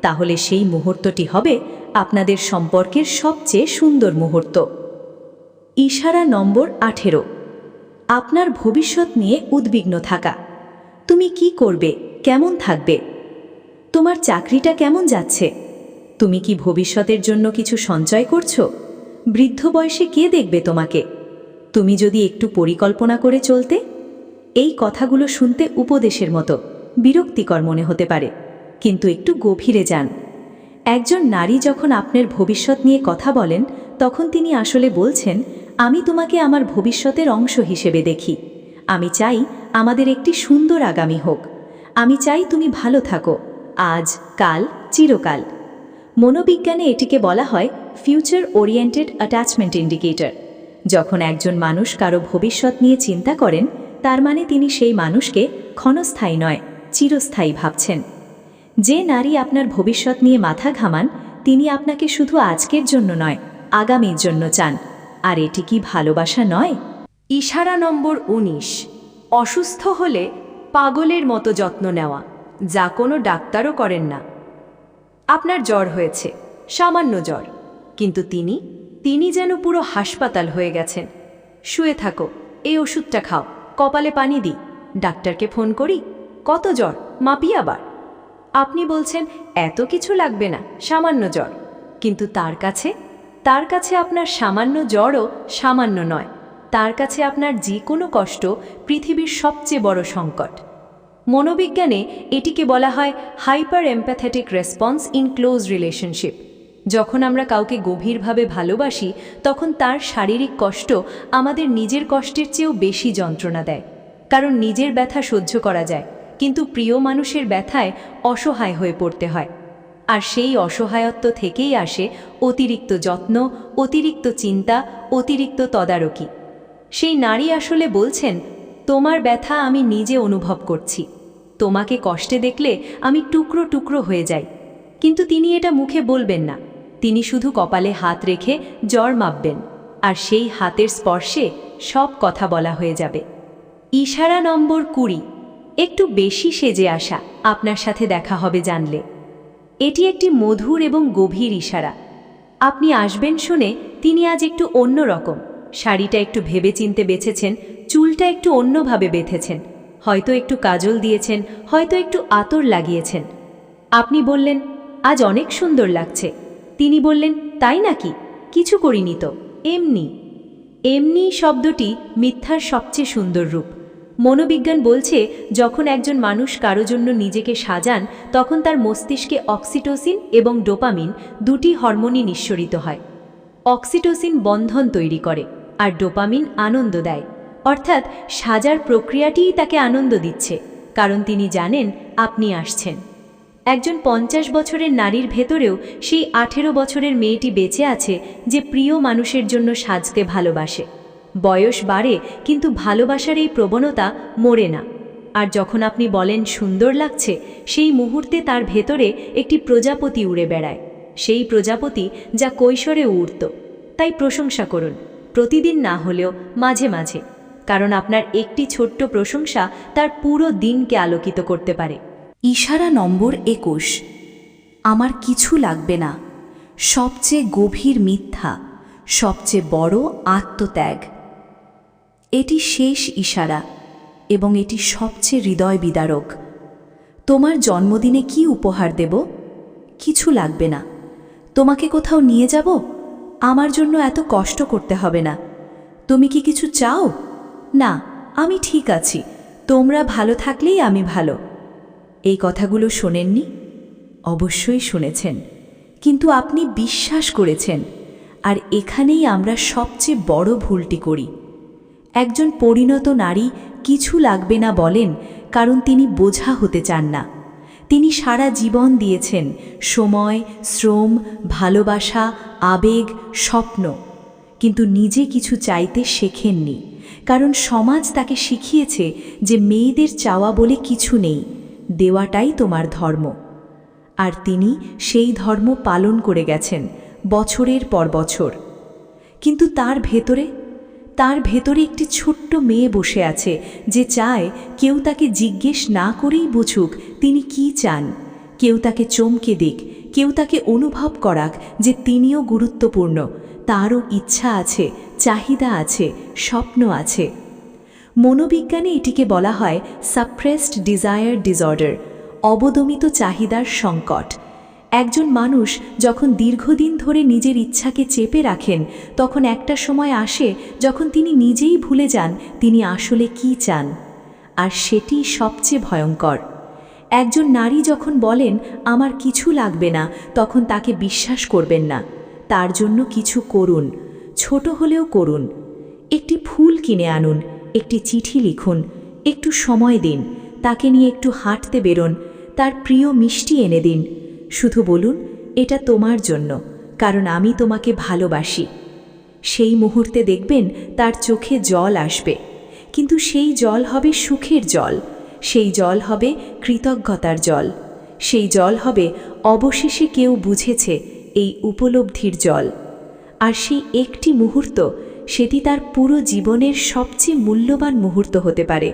তাহলে সেই মুহূর্তটি হবে আপনাদের সম্পর্কের সবচেয়ে সুন্দর মুহূর্ত। ইশারা নম্বর 18, আপনার ভবিষ্যৎ নিয়ে উদ্বিগ্ন থাকা। তুমি কি করবে, কেমন থাকবে? তোমার চাকরিটা কেমন যাচ্ছে? তুমি কি ভবিষ্যতের জন্য কিছু সঞ্চয় করছো? বৃদ্ধ বয়সে কে দেখবে তোমাকে? তুমি যদি একটু পরিকল্পনা করে চলতে। এই কথাগুলো শুনতে উপদেশের মতো বিরক্তিকর মনে হতে পারে, কিন্তু একটু গভীরে যান। একজন নারী যখন আপনার ভবিষ্যৎ নিয়ে কথা বলেন, তখন তিনি আসলে বলছেন, আমি তোমাকে আমার ভবিষ্যতের অংশ হিসেবে দেখি। আমি চাই আমাদের একটি সুন্দর আগামী হোক। আমি চাই তুমি ভালো থাকো, আজ, কাল, চিরকাল। মনোবিজ্ঞানে এটিকে বলা হয় ফিউচার ওরিয়েন্টেড অ্যাটাচমেন্ট ইন্ডিকেটর। যখন একজন মানুষ কারো ভবিষ্যৎ নিয়ে চিন্তা করেন, তার মানে তিনি সেই মানুষকে ক্ষণস্থায়ী নয়, চিরস্থায়ী ভাবছেন। যে নারী আপনার ভবিষ্যৎ নিয়ে মাথা ঘামান, তিনি আপনাকে শুধু আজকের জন্য নয়, আগামীর জন্য চান। আর এটি কি ভালোবাসা নয়? ইশারা নম্বর ১৯, অসুস্থ হলে পাগলের মতো যত্ন নেওয়া, যা কোনো ডাক্তারও করেন না। আপনার জ্বর হয়েছে, সামান্য জ্বর, কিন্তু তিনি যেন পুরো হাসপাতাল হয়ে গেছেন। শুয়ে থাকো, এই ওষুধটা খাও, কপালে পানি দিই, ডাক্তারকে ফোন করি, কত জ্বর মাপি আবার। আপনি বলছেন এত কিছু লাগবে না, সামান্য জ্বর, কিন্তু তার কাছে আপনার সামান্য জ্বরও সামান্য নয়। তার কাছে আপনার যে কোনো কষ্ট পৃথিবীর সবচেয়ে বড় সংকট। মনোবিজ্ঞানে এটিকে বলা হয় hyper empathetic response in close relationship. যখন আমরা কাউকে গভীরভাবে ভালোবাসি, তখন তার শারীরিক কষ্ট আমাদের নিজের কষ্টের চেয়েও বেশি যন্ত্রণা দেয়। কারণ নিজের ব্যথা সহ্য করা যায়, কিন্তু প্রিয় মানুষের ব্যথায় অসহায় হয়ে পড়তে হয়। আর সেই অসহায়ত্ব থেকেই আসে অতিরিক্ত যত্ন, অতিরিক্ত চিন্তা, অতিরিক্ত তদারকি। সেই নারী আসলে বলছেন, তোমার ব্যথা আমি নিজে অনুভব করছি, তোমাকে কষ্টে দেখলে আমি টুকরো টুকরো হয়ে যাই। কিন্তু তিনি এটা মুখে বলবেন না, তিনি শুধু কপালে হাত রেখে জ্বর মাপবেন, আর সেই হাতের স্পর্শে সব কথা বলা হয়ে যাবে। ইশারা নম্বর ২০, একটু বেশি সেজে আসা, আপনার সাথে দেখা হবে জানলে। এটি একটি মধুর এবং গভীর ইশারা। আপনি আসবেন শুনে তিনি আজ একটু অন্য রকম, শাড়িটা একটু ভেবেচিন্তে বেছেছেন, চুলটা একটু অন্যভাবে বেঁধেছেন, হয়তো একটু কাজল দিয়েছেন, হয়তো একটু আতর লাগিয়েছেন। আপনি বললেন, আজ অনেক সুন্দর লাগছে। তিনি বললেন, তাই নাকি? কিছু করিনি তো, এমনি। এমনি শব্দটি মিথ্যার সবচেয়ে সুন্দর রূপ। মনোবিজ্ঞান বলছে, যখন একজন মানুষ কারো জন্য নিজেকে সাজান, তখন তার মস্তিষ্কে অক্সিটোসিন এবং ডোপামিন দুটি হরমোনই নিঃসরিত হয়। অক্সিটোসিন বন্ধন তৈরি করে, আর ডোপামিন আনন্দ দেয়। অর্থাৎ সাজার প্রক্রিয়াটিই তাকে আনন্দ দিচ্ছে, কারণ তিনি জানেন আপনি আসছেন। একজন ৫০ বছরের নারীর ভেতরেও সেই ১৮ বছরের মেয়েটি বেঁচে আছে, যে প্রিয় মানুষের জন্য সাজতে ভালোবাসে। বয়স বাড়ে, কিন্তু ভালোবাসার এই প্রবণতা মরে না। আর যখন আপনি বলেন সুন্দর লাগছে, সেই মুহূর্তে তার ভেতরে একটি প্রজাপতি উড়ে বেড়ায়, সেই প্রজাপতি যা কৈশোরে উড়ত। তাই প্রশংসা করুন, প্রতিদিন না হলেও মাঝে মাঝে, কারণ আপনার একটি ছোট্ট প্রশংসা তার পুরো দিনকে আলোকিত করতে পারে। ইশারা নম্বর ২১, আমার কিছু লাগবে না, সবচেয়ে গভীর মিথ্যা, সবচেয়ে বড় আত্মত্যাগ। এটি শেষ ইশারা এবং এটি সবচেয়ে হৃদয় বিদারক। তোমার জন্মদিনে কি উপহার দেব? কিছু লাগবে না। তোমাকে কোথাও নিয়ে যাব? আমার জন্য এত কষ্ট করতে হবে না। তুমি কি কিছু চাও? না, আমি ঠিক আছি, তোমরা ভালো থাকলেই আমি ভালো। এই কথাগুলো শোনেননি? অবশ্যই শুনেছেন, কিন্তু আপনি বিশ্বাস করেছেন। আর এখানেই আমরা সবচেয়ে বড় ভুলটি করি। একজন পরিণত নারী কিছু লাগবে না বলেন, কারণ তিনি বোঝা হতে চান না। তিনি সারা জীবন দিয়েছেন সময়, শ্রম, ভালোবাসা, আবেগ, স্বপ্ন, কিন্তু নিজে কিছু চাইতে শেখেননি, কারণ সমাজ তাকে শিখিয়েছে যে মেয়েদের চাওয়া বলে কিছু নেই, দেওয়াটাই তোমার ধর্ম। আর তিনি সেই ধর্ম পালন করে গেছেন বছরের পর বছর। কিন্তু তার ভেতরে একটি ছোট্ট মেয়ে বসে আছে, যে চায় কেউ তাকে জিজ্ঞেস না করেই বুঝুক তিনি কি চান। কেউ তাকে চমকে দিক, কেউ তাকে অনুভব করাক যে তিনিও গুরুত্বপূর্ণ, তারও ইচ্ছা আছে, চাহিদা আছে, স্বপ্ন আছে। মনোবিজ্ঞানে এটিকে বলা হয় সাপ্রেসড ডিজায়ার ডিসঅর্ডার, অবদমিত চাহিদার সংকট। একজন মানুষ যখন দীর্ঘদিন ধরে নিজের ইচ্ছাকে চেপে রাখেন, তখন একটা সময় আসে যখন তিনি নিজেই ভুলে যান তিনি আসলে কি চান। আর সেটি সবচেয়ে ভয়ঙ্কর। একজন নারী যখন বলেন আমার কিছু লাগবে না, তখন তাকে বিশ্বাস করবেন না। তার জন্য কিছু করুন, ছোট হলেও করুন, একটি ফুল কিনে আনুন, একটি চিঠি লিখুন, একটু সময় দিন, তাকে নিয়ে একটু হাঁটতে বেরোন, তার প্রিয় মিষ্টি এনে দিন। শুধু বলুন, এটা তোমার জন্য, কারণ আমি তোমাকে ভালোবাসি। সেই মুহূর্তে দেখবেন তার চোখে জল আসবে, কিন্তু সেই জল হবে সুখের জল, সেই জল হবে কৃতজ্ঞতার জল, সেই জল হবে অবশেষে কেউ বুঝেছে এই উপলব্ধির জল। আর সেই একটি মুহূর্ত, সেটি তার পুরো জীবনের সবচেয়ে মূল্যবান মুহূর্ত হতে পারে।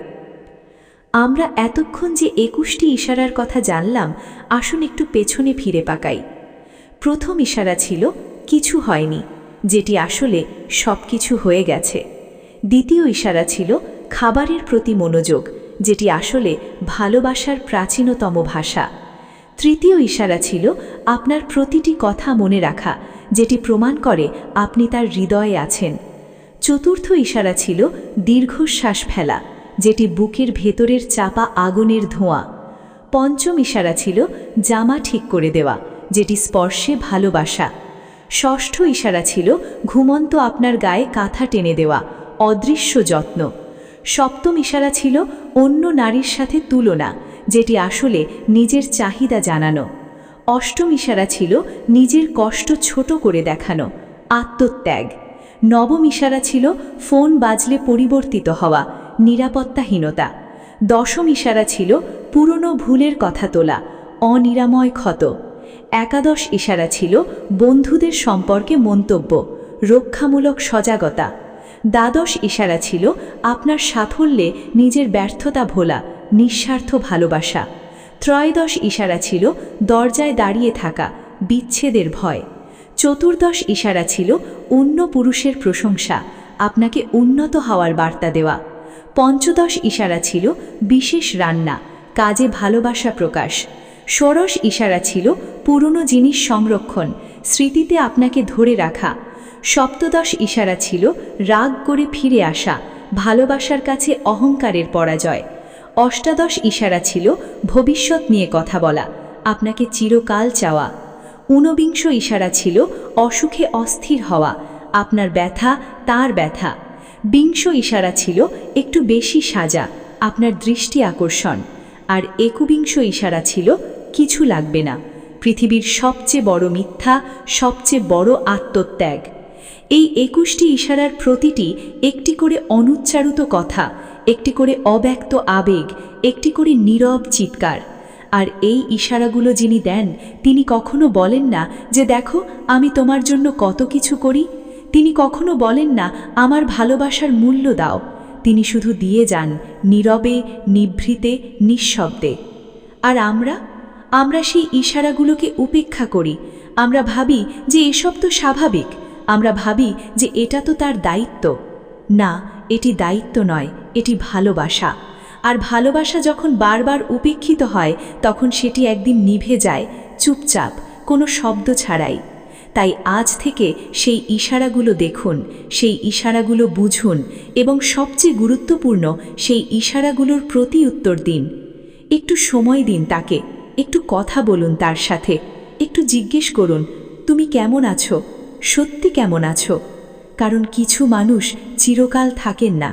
আমরা এতক্ষণ যে 21টি ইশারার কথা জানলাম, আসুন একটু পেছনে ফিরে পাকাই। প্রথম ইশারা ছিল কিছু হয়নি, যেটি আসলে সব কিছু হয়ে গেছে। দ্বিতীয় ইশারা ছিল খাবারের প্রতি মনোযোগ, যেটি আসলে ভালোবাসার প্রাচীনতম ভাষা। তৃতীয় ইশারা ছিল আপনার প্রতিটি কথা মনে রাখা, যেটি প্রমাণ করে আপনি তার হৃদয়ে আছেন। চতুর্থ ইশারা ছিল দীর্ঘশ্বাস ফেলা, যেটি বুকের ভেতরের চাপা আগুনের ধোঁয়া। পঞ্চম ইশারা ছিল জামা ঠিক করে দেওয়া, যেটি স্পর্শে ভালোবাসা। ষষ্ঠ ইশারা ছিল ঘুমন্ত আপনার গায়ে কাঁথা টেনে দেওয়া, অদৃশ্য যত্ন। সপ্তম ইশারা ছিল অন্য নারীর সাথে তুলনা, যেটি আসলে নিজের চাহিদা জানানো। অষ্টম ইশারা ছিল নিজের কষ্ট ছোট করে দেখানো, আত্মত্যাগ। নবম ইশারা ছিল ফোন বাজলে পরিবর্তিত হওয়া, নিরাপত্তাহীনতা। দশম ইশারা ছিল পুরনো ভুলের কথা তোলা, অনিরাময় ক্ষত। একাদশ ইশারা ছিল বন্ধুদের সম্পর্কে মন্তব্য, রক্ষামূলক সজাগতা। দ্বাদশ ইশারা ছিল আপনার সাফল্যে নিজের ব্যর্থতা ভোলা, নিঃস্বার্থ ভালোবাসা। ত্রয়োদশ ইশারা ছিল দরজায় দাঁড়িয়ে থাকা, বিচ্ছেদের ভয়। চতুর্দশ ইশারা ছিল অন্য পুরুষের প্রশংসা, আপনাকে উন্নত হওয়ার বার্তা দেওয়া। পঞ্চদশ ইশারা ছিল বিশেষ রান্না, কাজে ভালোবাসা প্রকাশ। ষোড়শ ইশারা ছিল পুরনো জিনিস সংরক্ষণ, স্মৃতিতে আপনাকে ধরে রাখা। সপ্তদশ ইশারা ছিল রাগ করে ফিরে আসা, ভালোবাসার কাছে অহংকারের পরাজয়। অষ্টাদশ ইশারা ছিল ভবিষ্যৎ নিয়ে কথা বলা, আপনাকে চিরকাল চাওয়া। ঊনবিংশ ইশারা ছিল অসুখে অস্থির হওয়া, আপনার ব্যথা তার ব্যথা। বিংশ ইশারা ছিল একটু বেশি সাজা, আপনার দৃষ্টি আকর্ষণ। আর একবিংশ ইশারা ছিল কিছু লাগবে না, পৃথিবীর সবচেয়ে বড় মিথ্যা, সবচেয়ে বড় আত্মত্যাগ। এই 21টি ইশারার প্রতিটি একটি করে অনুচ্চারিত কথা, একটি করে অব্যক্ত আবেগ, একটি করে নীরব চিৎকার। আর এই ইশারাগুলো যিনি দেন, তিনি কখনো বলেন না যে দেখো আমি তোমার জন্য কত কিছু করি। তিনি কখনো বলেন না আমার ভালোবাসার মূল্য দাও। তিনি শুধু দিয়ে যান, নীরবে, নিভৃতে, নিঃশব্দে। আর আমরা সেই ইশারাগুলোকে উপেক্ষা করি। আমরা ভাবি যে এসব তো স্বাভাবিক, আমরা ভাবি যে এটা তো তার দায়িত্ব। না, এটি দায়িত্ব নয়, এটি ভালোবাসা। আর ভালোবাসা যখন বারবার উপেক্ষিত হয়, তখন সেটি একদিন নিভে যায়, চুপচাপ, কোনো শব্দ ছাড়াই। তাই আজ থেকে সেই ইশারাগুলো দেখুন, সেই ইশারাগুলো বুঝুন, এবং সবচেয়ে গুরুত্বপূর্ণ সেই ইশারাগুলোর প্রতি উত্তর দিন। একটু সময় দিন তাকে, একটু কথা বলুন তার সাথে, একটু জিজ্ঞেস করুন তুমি কেমন আছো, সত্যি কেমন আছো। কারণ কিছু মানুষ চিরকাল থাকেন না,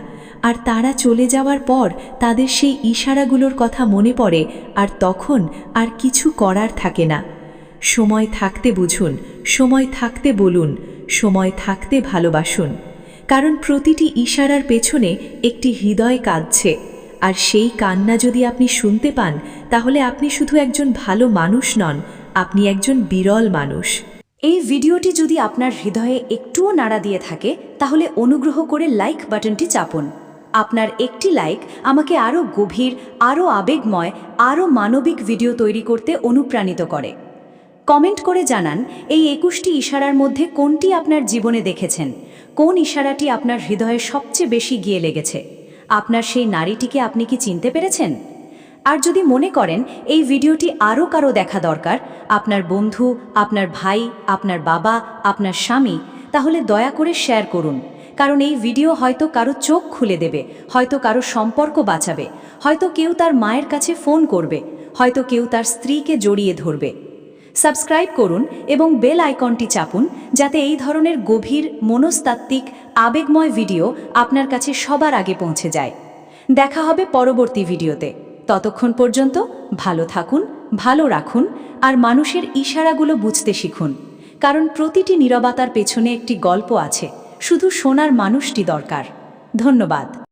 আর তারা চলে যাওয়ার পর তাদের সেই ইশারাগুলোর কথা মনে পড়ে, আর তখন আর কিছু করার থাকে না। সময় থাকতে বুঝুন, সময় থাকতে বলুন, সময় থাকতে ভালোবাসুন। কারণ প্রতিটি ইশারার পেছনে একটি হৃদয় কাঁদছে, আর সেই কান্না যদি আপনি শুনতে পান, তাহলে আপনি শুধু একজন ভালো মানুষ নন, আপনি একজন বিরল মানুষ। এই ভিডিওটি যদি আপনার হৃদয়ে একটুও নাড়া দিয়ে থাকে, তাহলে অনুগ্রহ করে লাইক বাটনটি চাপুন। আপনার একটি লাইক আমাকে আরও গভীর, আরও আবেগময়, আরও মানবিক ভিডিও তৈরি করতে অনুপ্রাণিত করে। কমেন্ট করে জানান এই 21টি ইশারার মধ্যে কোনটি আপনার জীবনে দেখেছেন, কোন ইশারাটি আপনার হৃদয়ে সবচেয়ে বেশি গিয়ে লেগেছে। আপনার সেই নারীটিকে আপনি কি চিনতে পেরেছেন? আর যদি মনে করেন এই ভিডিওটি আরও কারো দেখা দরকার, আপনার বন্ধু, আপনার ভাই, আপনার বাবা, আপনার স্বামী, তাহলে দয়া করে শেয়ার করুন। কারণ এই ভিডিও হয়তো কারো চোখ খুলে দেবে, হয়তো কারো সম্পর্ক বাঁচাবে, হয়তো কেউ তার মায়ের কাছে ফোন করবে, হয়তো কেউ তার স্ত্রীকে জড়িয়ে ধরবে। সাবস্ক্রাইব করুন এবং বেল আইকনটি চাপুন, যাতে এই ধরনের গভীর মনস্তাত্ত্বিক আবেগময় ভিডিও আপনার কাছে সবার আগে পৌঁছে যায়। দেখা হবে পরবর্তী ভিডিওতে। ততক্ষণ পর্যন্ত ভালো থাকুন, ভালো রাখুন আর মানুষের ইশারাগুলো বুঝতে শিখুন, কারণ প্রতিটি নীরবতার পেছনে একটি গল্প আছে, শুধু শোনার মানুষটি দরকার। ধন্যবাদ।